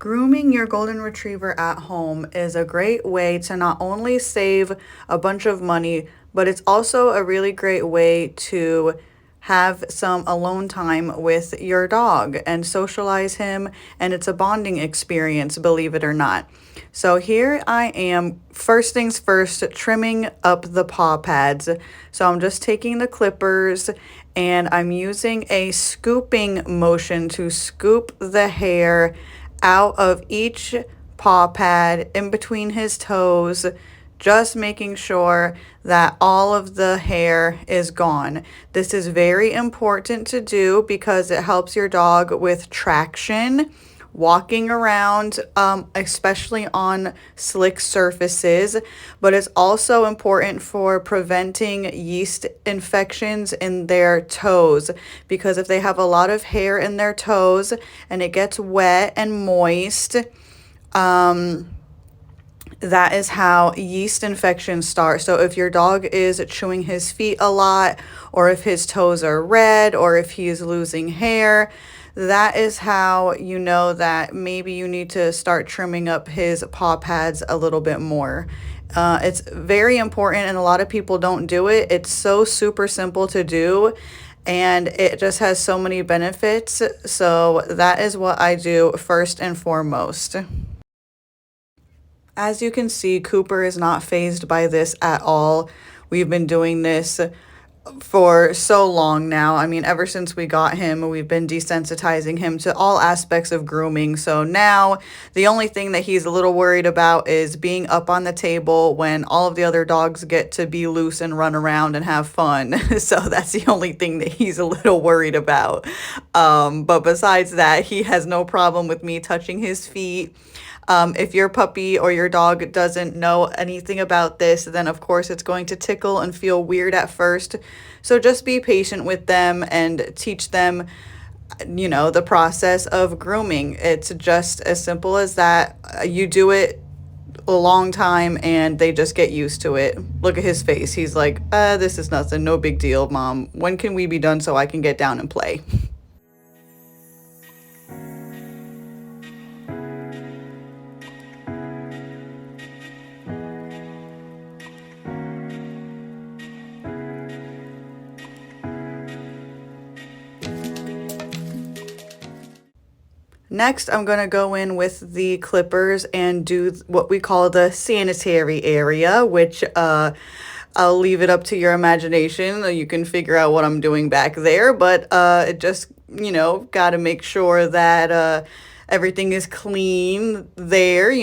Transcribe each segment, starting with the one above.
Grooming your golden retriever at home is a great way to not only save a bunch of money, but it's also a really great way to have some alone time with your dog and socialize him. And it's a bonding experience, believe it or not. So here I am, first things first, trimming up the paw pads. So I'm just taking the clippers and I'm using a scooping motion to scoop the hair out of each paw pad in between his toes, just making sure that all of the hair is gone. This is very important to do because it helps your dog with traction, walking around, especially on slick surfaces, but it's also important for preventing yeast infections in their toes, because if they have a lot of hair in their toes and it gets wet and moist, that is how yeast infections start. So if your dog is chewing his feet a lot, or if his toes are red, or if he is losing hair, that is how you know that maybe you need to start trimming up his paw pads a little bit more. It's very important, and a lot of people don't do it. It's so super simple to do, and it just has so many benefits. So that is what I do first and foremost. As you can see, Cooper is not fazed by this at all. We've been doing this for so long now. I mean, ever since we got him, we've been desensitizing him to all aspects of grooming. So now the only thing that he's a little worried about is being up on the table when all of the other dogs get to be loose and run around and have fun. So that's the only thing that he's a little worried about. But besides that, he has no problem with me touching his feet. If your puppy or your dog doesn't know anything about this, then of course it's going to tickle and feel weird at first. So just be patient with them and teach them, the process of grooming. It's just as simple as that. You do it a long time and they just get used to it. Look at his face. He's like, this is nothing. No big deal, Mom. When can we be done so I can get down and play? Next, I'm going to go in with the clippers and do what we call the sanitary area, which I'll leave it up to your imagination. You can figure out what I'm doing back there, but it just, got to make sure that everything is clean there.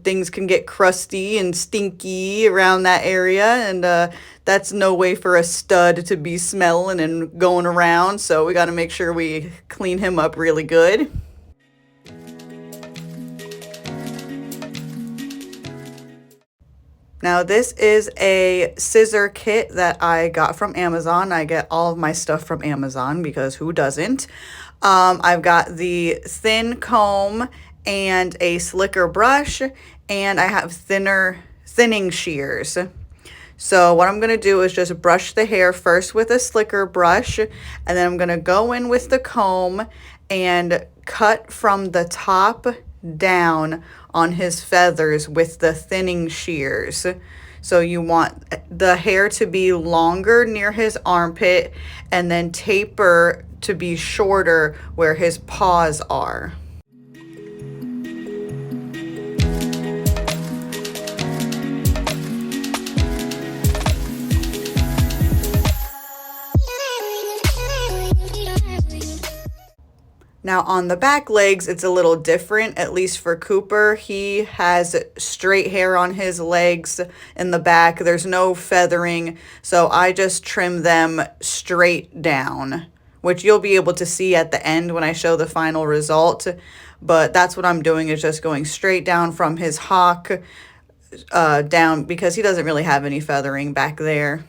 Things can get crusty and stinky around that area, and that's no way for a stud to be smelling and going around, so we got to make sure we clean him up really good. Now, this is a scissor kit that I got from Amazon. I get all of my stuff from Amazon because who doesn't? I've got the thin comb and a slicker brush, and I have thinning shears. So what I'm going to do is just brush the hair first with a slicker brush, and then I'm going to go in with the comb and cut from the top down on his feathers with the thinning shears. So you want the hair to be longer near his armpit and then taper to be shorter where his paws are. Now on the back legs, it's a little different, at least for Cooper. He has straight hair on his legs in the back. There's no feathering, so I just trim them straight down, which you'll be able to see at the end when I show the final result. But that's what I'm doing, is just going straight down from his hock down, because he doesn't really have any feathering back there.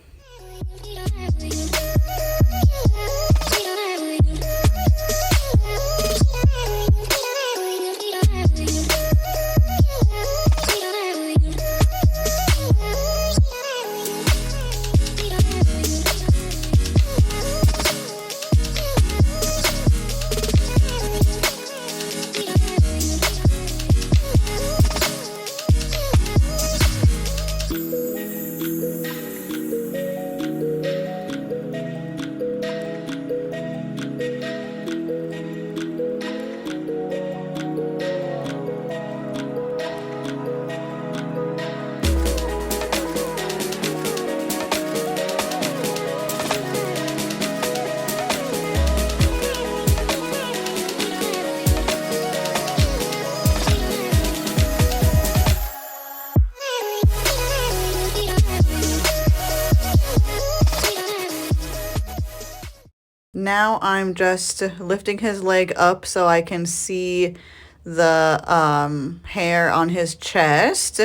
Now I'm just lifting his leg up so I can see the hair on his chest.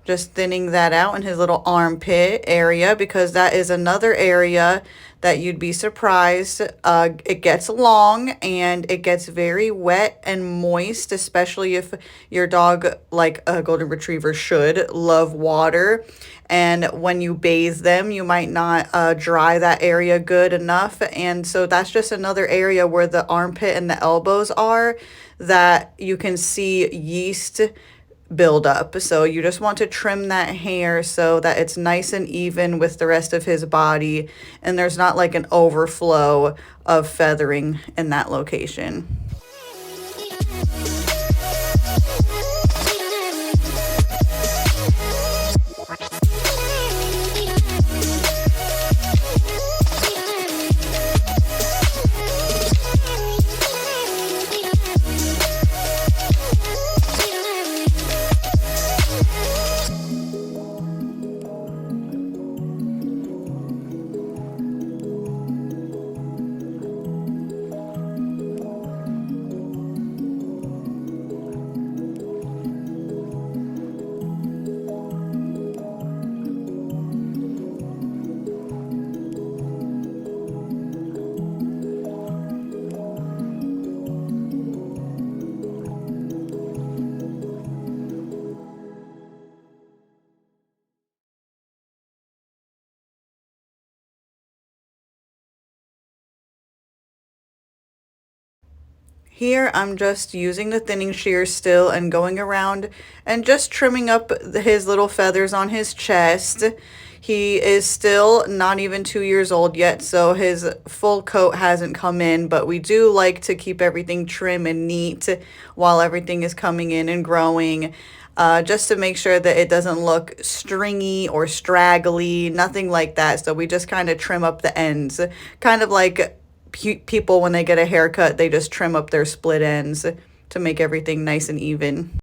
Just thinning that out in his little armpit area because that is another area that you'd be surprised. It gets long and it gets very wet and moist, especially if your dog, like a golden retriever should, love water. And when you bathe them, you might not dry that area good enough. And so that's just another area where the armpit and the elbows are that you can see yeast build up. So you just want to trim that hair so that it's nice and even with the rest of his body and there's not like an overflow of feathering in that location. Here I'm just using the thinning shears still and going around and just trimming up his little feathers on his chest. He is still not even 2 years old yet, so his full coat hasn't come in, but we do like to keep everything trim and neat while everything is coming in and growing. Just to make sure that it doesn't look stringy or straggly, nothing like that. So we just kind of trim up the ends, kind of like people when they get a haircut, they just trim up their split ends to make everything nice and even.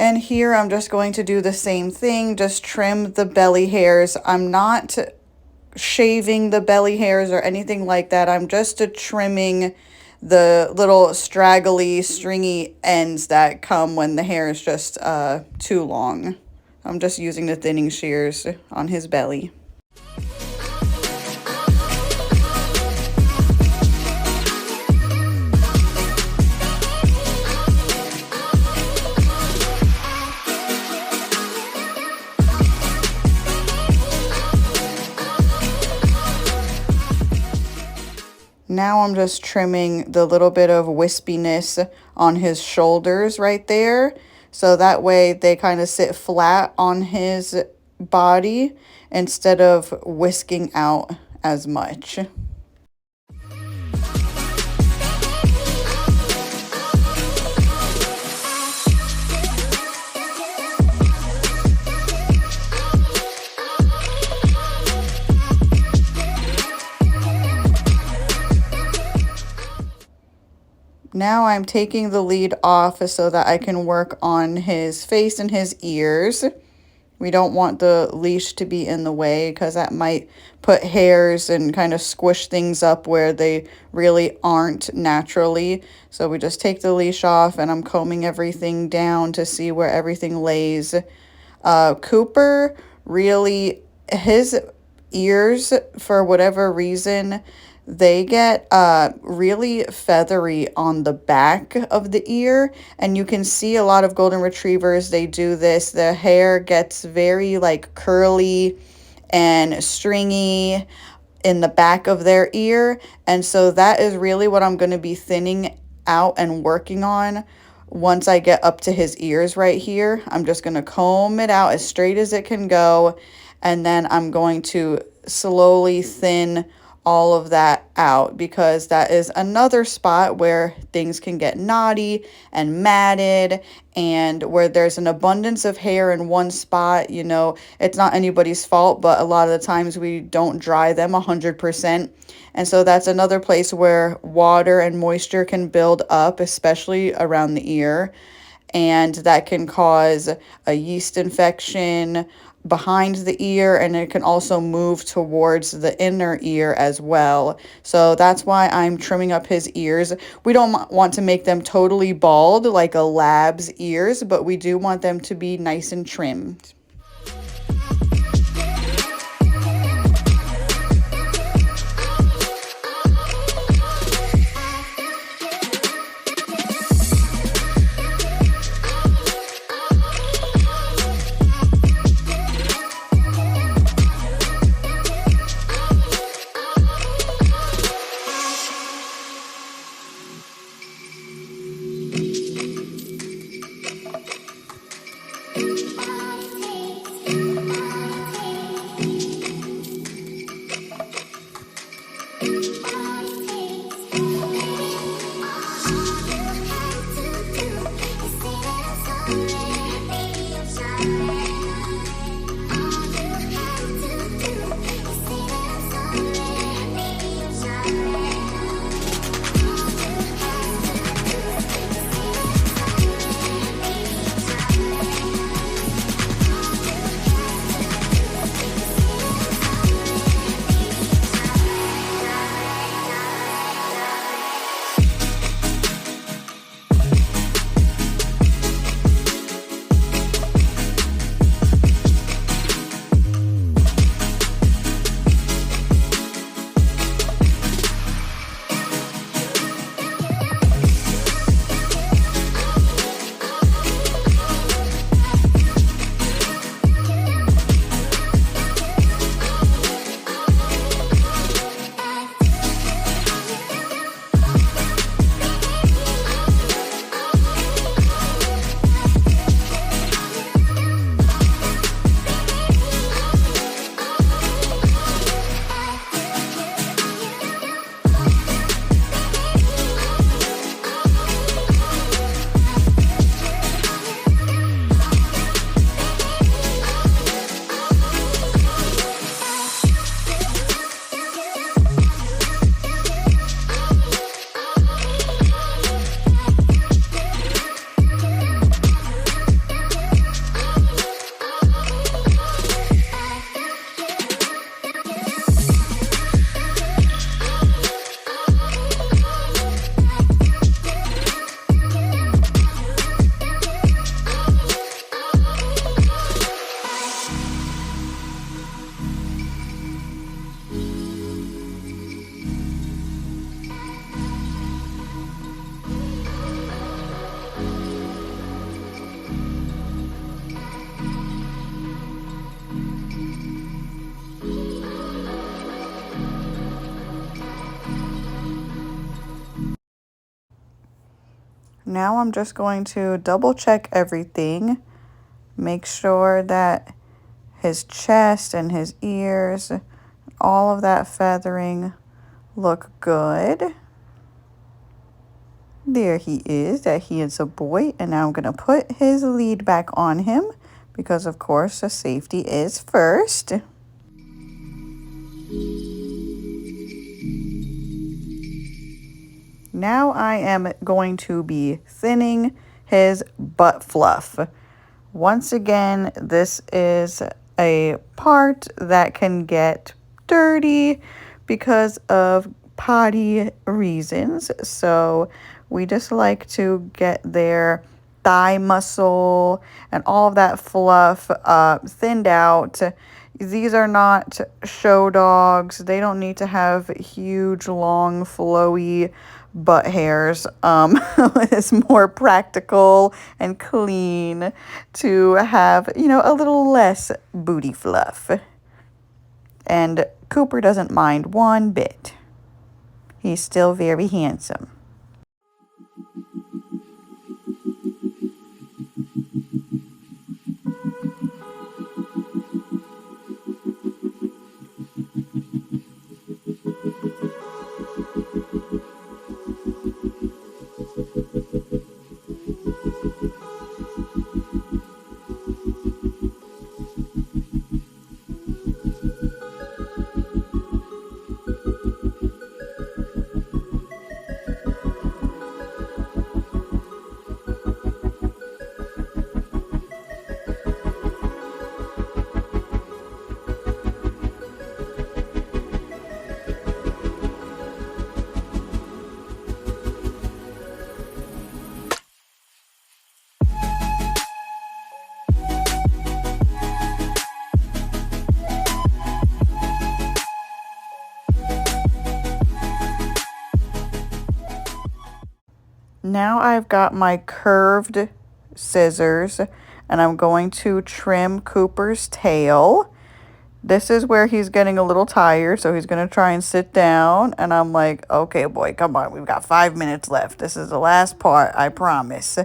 And here I'm just going to do the same thing, just trim the belly hairs. I'm not shaving the belly hairs or anything like that. I'm just trimming the little straggly, stringy ends that come when the hair is just too long. I'm just using the thinning shears on his belly. Now I'm just trimming the little bit of wispiness on his shoulders right there. So that way they kind of sit flat on his body instead of whisking out as much. Now I'm taking the lead off so that I can work on his face and his ears. We don't want the leash to be in the way because that might put hairs and kind of squish things up where they really aren't naturally. So we just take the leash off and I'm combing everything down to see where everything lays. Cooper really, his ears, for whatever reason, they get really feathery on the back of the ear, and you can see a lot of golden retrievers, they do this. The hair gets very like curly and stringy in the back of their ear, and so that is really what I'm going to be thinning out and working on. Once I get up to his ears right here, I'm just going to comb it out as straight as it can go, and then I'm going to slowly thin all of that out because that is another spot where things can get knotty and matted, and where there's an abundance of hair in one spot, you know, it's not anybody's fault, but a lot of the times we don't dry them 100%. And so that's another place where water and moisture can build up, especially around the ear, and that can cause a yeast infection behind the ear, and it can also move towards the inner ear as well. So that's why I'm trimming up his ears. We don't want to make them totally bald like a lab's ears, but we do want them to be nice and trimmed. Now I'm just going to double check everything, make sure that his chest and his ears, all of that feathering look good. There he is, that he is a boy. And now I'm going to put his lead back on him because, of course, the safety is first. Now I am going to be thinning his butt fluff. Once again, this is a part that can get dirty because of potty reasons. So we just like to get their thigh muscle and all of that fluff thinned out. These are not show dogs. They don't need to have huge, long, flowy butt hairs. It's more practical and clean to have, a little less booty fluff. And Cooper doesn't mind one bit. He's still very handsome. Now I've got my curved scissors and I'm going to trim Cooper's tail. This is where he's getting a little tired, so he's going to try and sit down. And I'm like, okay, boy, come on. We've got 5 minutes left. This is the last part, I promise.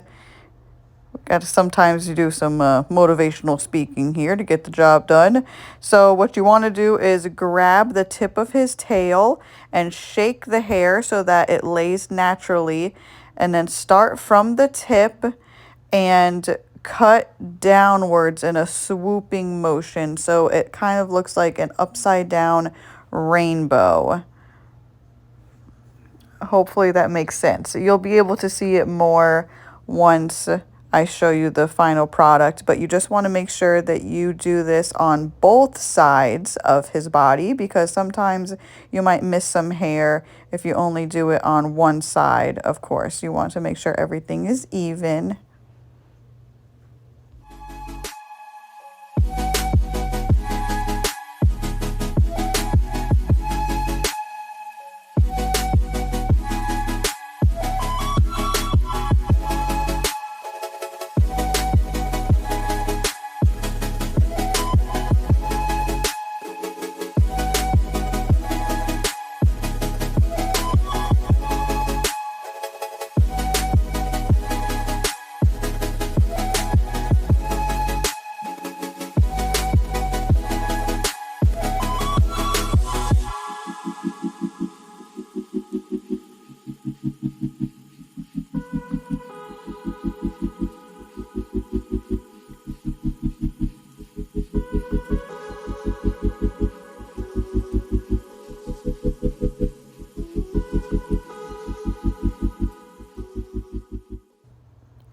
Got to sometimes do some motivational speaking here to get the job done. So what you want to do is grab the tip of his tail and shake the hair so that it lays naturally. And then start from the tip and cut downwards in a swooping motion. So it kind of looks like an upside down rainbow. Hopefully that makes sense. You'll be able to see it more once I show you the final product, but you just want to make sure that you do this on both sides of his body because sometimes you might miss some hair if you only do it on one side. Of course, you want to make sure everything is even.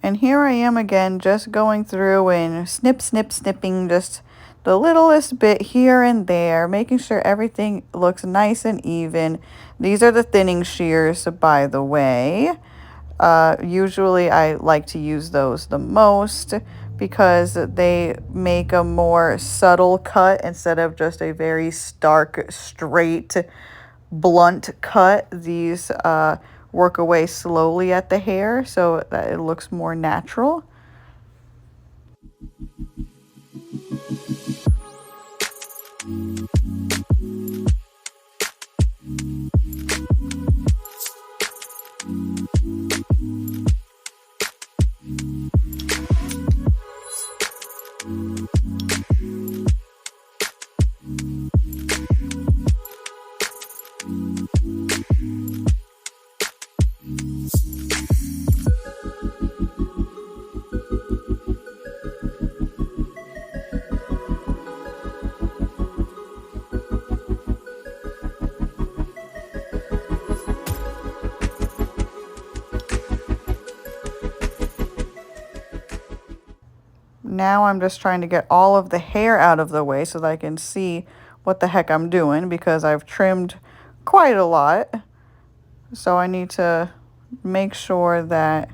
And here I am again, just going through and snipping just the littlest bit here and there, making sure everything looks nice and even. These are the thinning shears, by the way. Usually I like to use those the most because they make a more subtle cut instead of just a very stark, straight, blunt cut. These work away slowly at the hair so that it looks more natural. Now I'm just trying to get all of the hair out of the way so that I can see what the heck I'm doing, because I've trimmed quite a lot. So I need to make sure that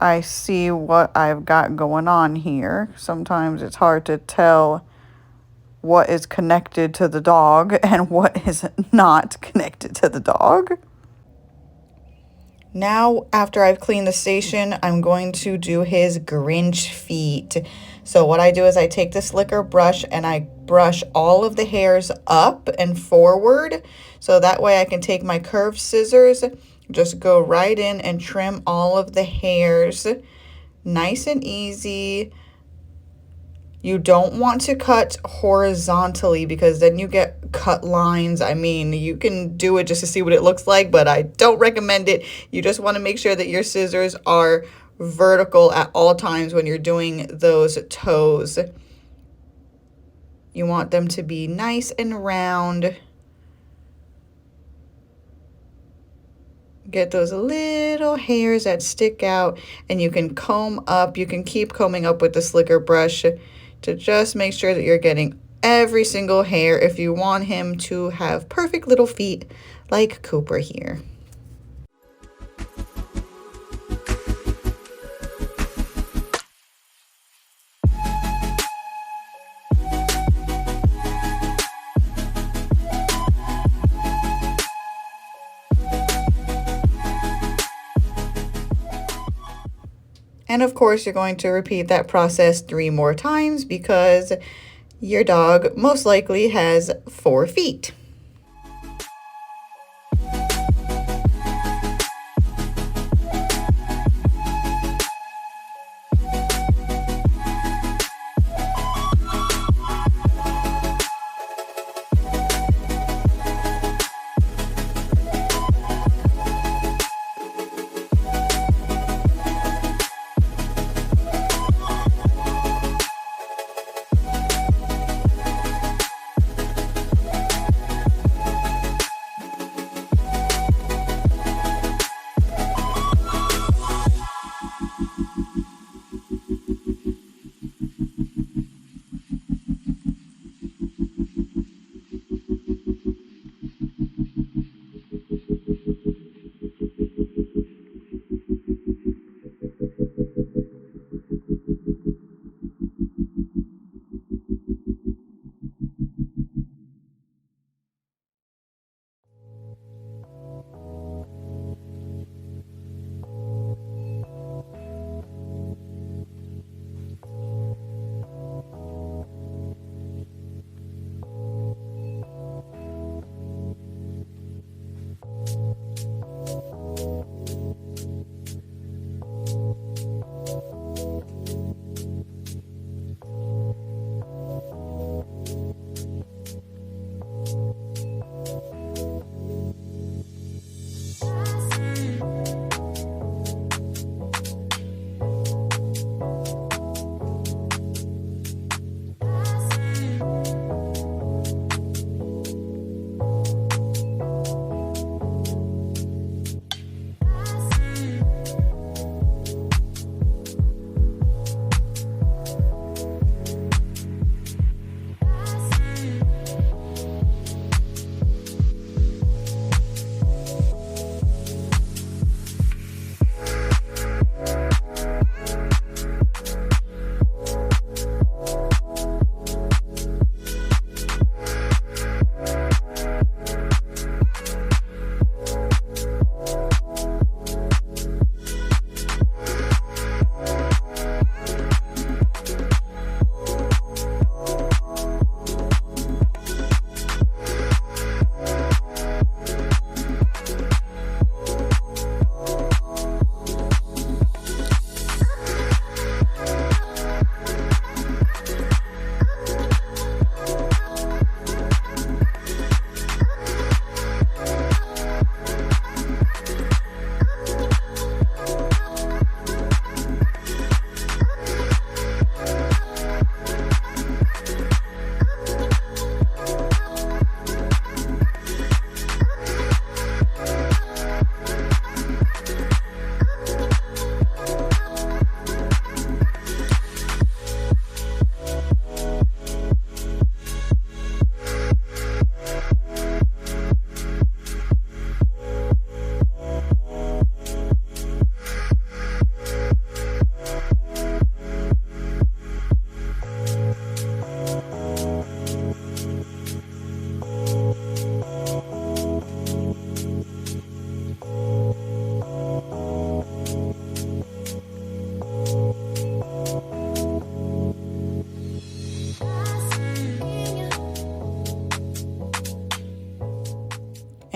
I see what I've got going on here. Sometimes it's hard to tell what is connected to the dog and what is not connected to the dog. Now, after I've cleaned the station, I'm going to do his Grinch feet. So what I do is I take the slicker brush and I brush all of the hairs up and forward. So that way I can take my curved scissors, just go right in and trim all of the hairs. Nice and easy. You don't want to cut horizontally because then you get cut lines. I mean, you can do it just to see what it looks like, but I don't recommend it. You just want to make sure that your scissors are vertical at all times when you're doing those toes. You want them to be nice and round. Get those little hairs that stick out, and you can comb up. You can keep combing up with the slicker brush to just make sure that you're getting every single hair if you want him to have perfect little feet like Cooper here. And of course, you're going to repeat that process 3 more times because your dog most likely has 4 feet.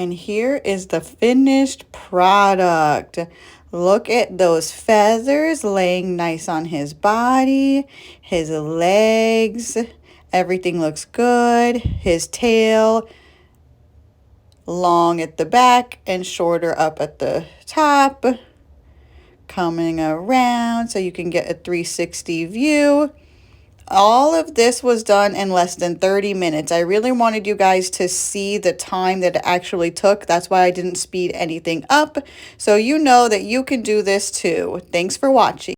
And here is the finished product. Look at those feathers laying nice on his body, his legs. Everything looks good. His tail, long at the back and shorter up at the top. Coming around so you can get a 360 view. All of this was done in less than 30 minutes. I really wanted you guys to see the time that it actually took. That's why I didn't speed anything up. So you know that you can do this too. Thanks for watching.